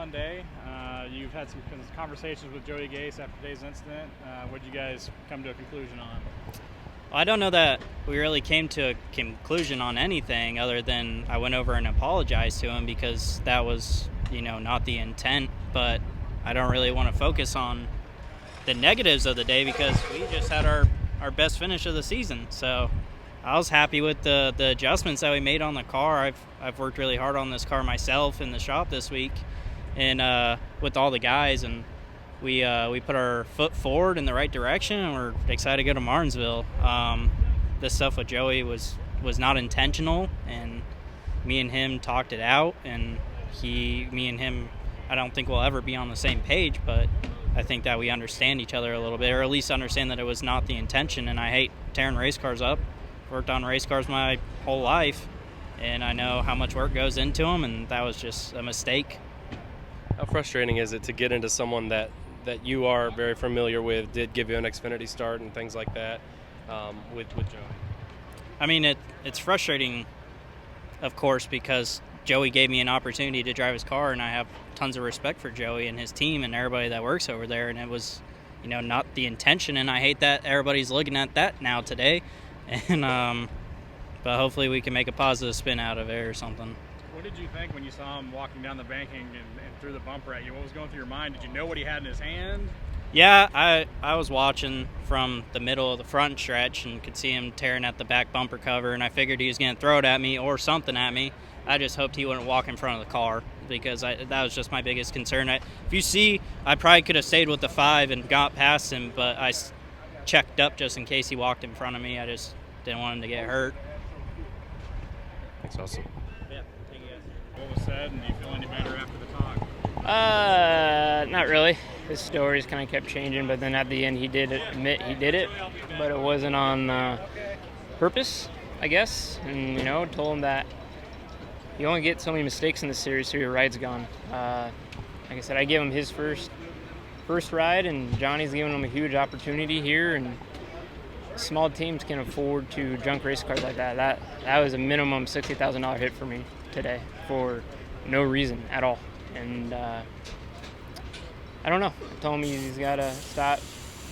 fun day. You've had some conversations with Joey Gase after today's incident. What did you guys come to a conclusion on? I don't know that we really came to a conclusion on anything other than I went over and apologized to him because that was, not the intent. But I don't really want to focus on the negatives of the day because we just had our best finish of the season. So I was happy with the adjustments that we made on the car. I've worked really hard on this car myself in the shop this week and with all the guys, and we put our foot forward in the right direction, and we're excited to go to Martinsville. This stuff with Joey was not intentional, and me and him talked it out, and me and him, I don't think we'll ever be on the same page, but I think that we understand each other a little bit, or at least understand that it was not the intention, and I hate tearing race cars up. Worked on race cars my whole life, and I know how much work goes into them, and that was just a mistake. How frustrating is it to get into someone that you are very familiar with, did give you an Xfinity start and things like that with Joey? I mean, it's frustrating, of course, because Joey gave me an opportunity to drive his car, and I have tons of respect for Joey and his team and everybody that works over there, and it was, not the intention, and I hate that everybody's looking at that now today. And but hopefully we can make a positive spin out of it or something. What did you think when you saw him walking down the banking and through the bumper at you? What was going through your mind? Did you know what he had in his hand? Yeah, I was watching from the middle of the front stretch and could see him tearing at the back bumper cover, and I figured he was going to throw it at me or something at me. I just hoped he wouldn't walk in front of the car because that was just my biggest concern. If you see, I probably could have stayed with the 5 and got past him, but I checked up just in case he walked in front of me. I just didn't want him to get hurt. That's awesome. Yeah, thank you guys. What was said, and do you feel any better after the talk? Not really. His stories kind of kept changing, but then at the end he did admit he did it, but it wasn't on purpose, I guess. And, told him that you only get so many mistakes in the series, so your ride's gone. Like I said, I gave him his first ride, and Johnny's giving him a huge opportunity here, and small teams can afford to junk race cars like that. That was a minimum $60,000 hit for me today for no reason at all. And I don't know. I told him he's got to stop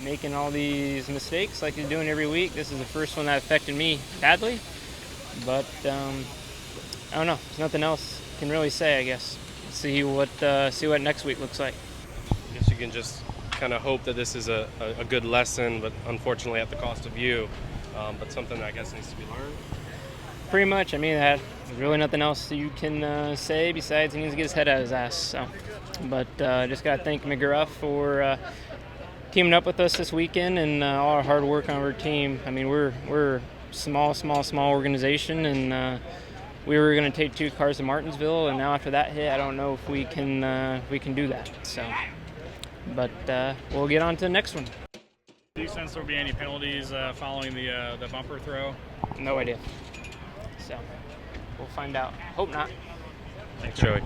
making all these mistakes like he's doing every week. This is the first one that affected me badly. But I don't know. There's nothing else I can really say, I guess. See what next week looks like. I guess you can just kind of hope that this is a good lesson, but unfortunately at the cost of you, but something that I guess needs to be learned. Pretty much. I mean, there's really nothing else you can say besides he needs to get his head out of his ass. So, but just got to thank McGrath for teaming up with us this weekend and all our hard work on our team. I mean, we're small organization, and we were going to take 2 cars to Martinsville, and now after that hit, I don't know if we can do that. So. But we'll get on to the next one. Do you sense there will be any penalties following the bumper throw? No idea. So we'll find out. Hope not. Thanks, Joey.